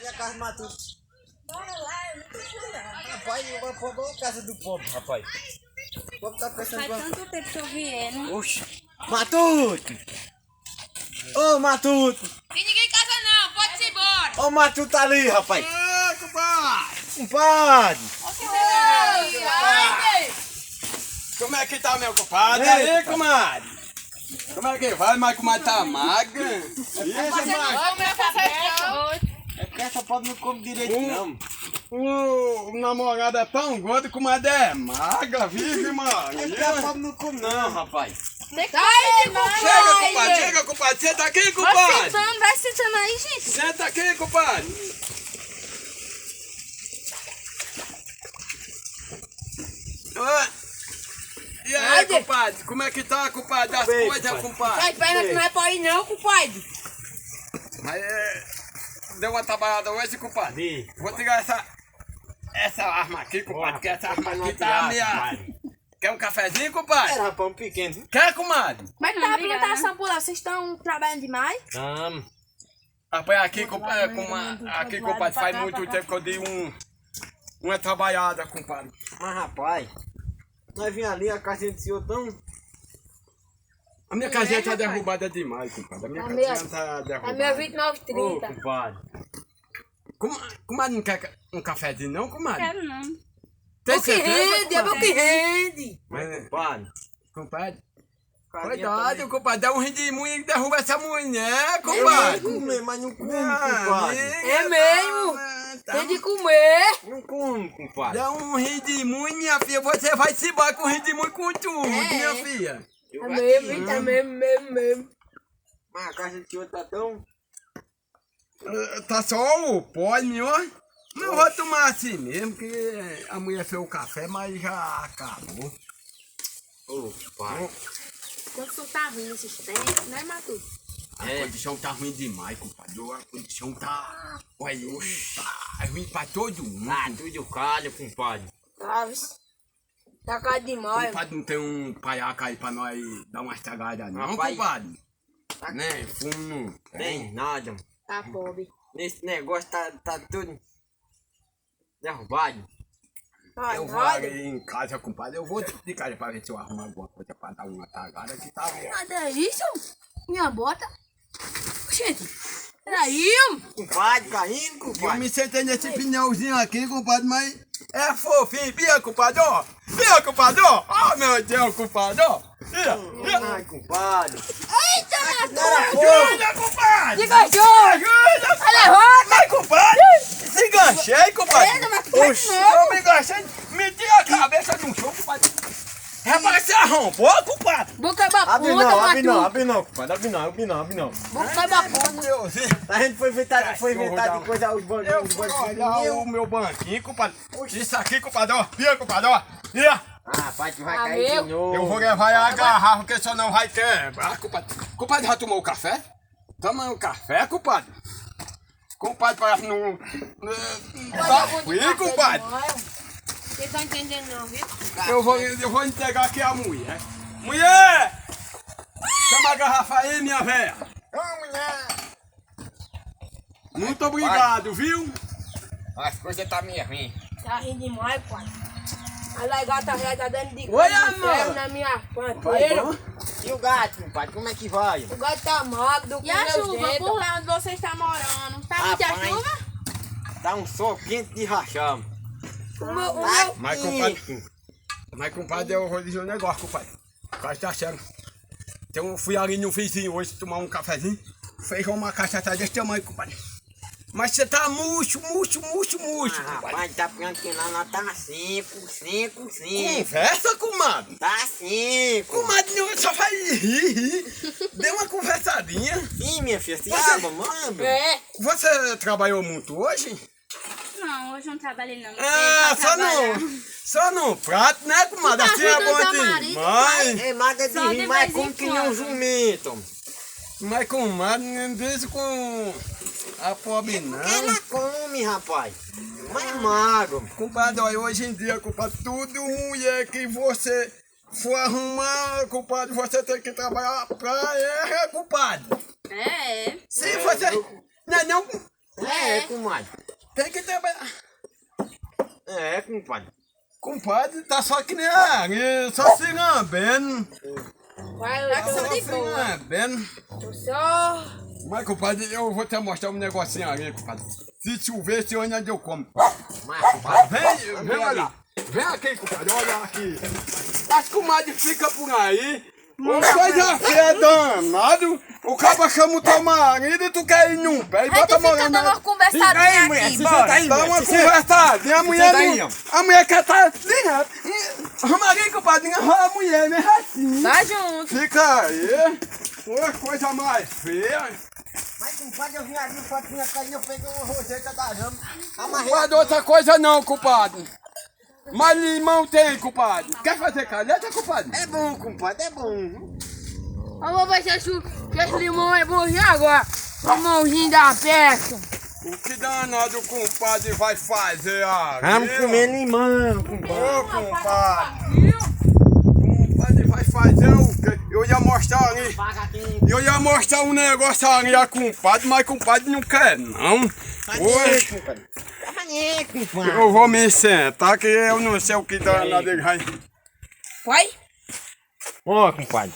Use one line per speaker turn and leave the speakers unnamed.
a casa do Matuto.
Bora lá, eu não preciso não.
Rapaz, eu vou pra casa do pobre, rapaz. O pobre tá pensando...
Faz tanto tempo que eu vi ele.
Oxe, Matuto! Ô, Matuto!
Tem ninguém em casa não, pode ir embora.
Ô, Matuto tá ali, rapaz.
Ah, compadre!
Compadre!
Como é que tá, meu compadre?
Ei,
E aí, comadre? Como é que vai? Mas comadre tá magra? Isso, magra.
É porque essa pobre não come direito, não.
O namorado é tão gordo, comadre é magra, vive, mano.
É porque a pobre não come, não, rapaz.
Chega, compadre. Senta aqui, compadre.
Vai sentando aí, gente.
Senta aqui, compadre. Ah, e aí, compadre? Como é que tá, compadre? As
Bem,
coisas,
compadre.
compadre?
Perna que não é pra ir não, compadre.
Mas deu uma trabalhada hoje, compadre. Vou tirar essa arma aqui, compadre, que essa arma aqui tá meia... Quer um cafezinho, compadre?
Era pão pequeno.
Quer, comadre?
Mas tá a plantação por lá, vocês estão trabalhando demais?
Vamos.
Rapaz, aqui, compadre, faz muito tempo que eu dei uma trabalhada, compadre.
Mas, rapaz, nós vimos ali, a casinha do senhor tão...
A minha casinha tá derrubada demais, compadre. A minha casinha tá derrubada.
É meu
Ô,
29,30.
compadre.
Comadre não quer um cafezinho não, comadre?
Quero não.
Tem
O que
certeza,
rende, é o
compadre?
que rende.
Mas, compadre...
Compadre,
casinha
cuidado,
também-
compadre. Dá um redemoinho e derruba essa mulher,
Eu ia
compadre.
comer, mas não come,
Ah,
compadre.
É mesmo?
tá.
Tem de comer.
Não come, compadre.
Dá um redemoinho, minha filha. Você vai se embora com redemoinho com tudo,
É.
minha filha.
Eu
É
acho
mesmo,
que
hein?
não.
É mesmo.
Mas a casa do senhor tá tão...
Tá só o pó, meu. Não vou tomar assim mesmo, que a mulher fez o café, mas já acabou.
Ô, compadre.
Quando tu tá ruim esses tempos, né, Matuto?
A condição tá ruim demais, compadre. A condição tá... Olha, tá ruim pra todo mundo.
Ah, tudo calho, compadre.
Tá caro demais.
Compadre, não tem um paiaca aí pra nós dar uma estragada não,
Rapaz,
compadre? Né, fumo.
Tem nada.
Tá pobre.
Esse negócio tá tudo derrubado.
Eu vou ali em casa, compadre. Eu vou de casa pra ver se eu arrumo alguma coisa pra dar uma tagada que tá bom.
Nada isso? Minha bota? Gente, peraí.
Compadre, caindo,
Eu
compadre.
me sentei nesse pneuzinho aqui, compadre, mas é fofinho. Via, compadre, ó. Via, compadre, ó. Ó, meu Deus, compadre, ó. Via.
Ai, compadre.
Ajuda, compadre.
Enganchou.
Ajuda.
Levanta.
Vai, compadre. Se enganchei, compadre.
Oxi.
Eu me enganchei. Meti a cabeça de um show, compadre. Rapaz, você arrombou, compadre.
Boca da
Abre
puta,
não, abre não,
Matuto.
abre não, compadre. Abre não.
Boca da puta.
Deus,
A gente foi inventar de coisa os bancos.
eu fui olhar o meu banquinho, compadre. Isso aqui, compadre, ó. Via, compadre, ó. Via.
Ah, pai, tu vai
Ah,
cair
meu.
de novo.
Eu vou levar a garrafa, porque só não vai quebrar, compadre. Compadre, já tomou o café? Toma um café, compadre. Compadre, parece não... Tá frio, compadre.
Vocês estão entendendo não, viu?
Eu vou entregar aqui a mulher. Mulher! Chama a garrafa aí, minha velha.
Ô, mulher.
Muito obrigado, viu?
As coisas tá meio ruim.
Tá rindo demais, pai. A lagarta já tá dando de
Oi,
ferro
amor.
na minha
Vai
panteira.
bom?
E o gato, compadre, como é que vai?
O gato tá magro,
E a chuva por lá onde você está morando? Tá muita
Rapaz.
chuva?
Tá um sol quente de rachar.
Mas, compadre, eu vou dizer um negócio, compadre. O cara tá sério. Então, eu fui ali no vizinho hoje tomar um cafezinho. Fez uma cachaça desse tamanho, compadre. Mas você tá murcho, compadre.
Rapaz, tá pensando que nós tá 5.
Conversa, comadre.
Tá 5.
Comadre, não, só faz rir. Dê uma conversadinha.
Sim, minha filha, se
Você-
aba, manda.
É,
Você trabalhou muito hoje?
Não, hoje eu não trabalhei não.
Ah, só no prato, né, comadre?
Tu tá
Assim é
ajudando
bom
teu marido,
demais.
É magra de
Só de
rir, mas
vez em
como que nem um
quando.
jumento.
Mas, comadre, não diz com a pobre, não.
Ela come, rapaz. Mas é magro.
Compadre, olha, hoje em dia, compadre, tudo mulher que você for arrumar, compadre, você tem que trabalhar pra ela, compadre.
É.
Se você... Não,
É, comadre.
Tem que trabalhar.
É, compadre.
Compadre, tá só que nem a só se lambendo.
Vai,
Tá
eu
só
tô
de
Se
boa.
lambendo.
só.
Mas, compadre, eu vou te mostrar um negocinho ali, compadre. Se chover, esse ano eu como.
Mas, compadre.
Vem olha. Vem aqui, compadre, olha aqui. As comadres ficam por aí. Uma coisa feia danado. O cabo chama o teu marido e tu quer ir num pé e
Aí
bota
tu fica
morando.
dando uma conversadinha aqui, bora.
Dá uma conversadinha, a mulher não... A mulher quer estar ligado. Ramarinho, compadre, enrola a mulher, né? Assim.
Tá junto.
Fica aí. Uma coisa mais feia.
Mas, compadre, eu vim ali pra minha carinha, eu peguei uma roseta da rama. Amarrei.
Compadre, outra coisa não, compadre. Mas limão tem, compadre. Quer fazer caleta, compadre?
É bom, compadre, é bom.
Eu vou ver se esse limão é bonzinho agora. Limãozinho da peça.
O que danado o compadre vai fazer aí?
Vamos comer limão, compadre.
Ô, compadre. Compadre vai fazer o quê? Eu ia mostrar ali. Eu ia mostrar um negócio ali a compadre, mas compadre não quer, não. Oi.
compadre. Amanhã, compadre.
Eu vou me sentar que eu não sei o que danado ele vai.
Vai.
Ó, compadre.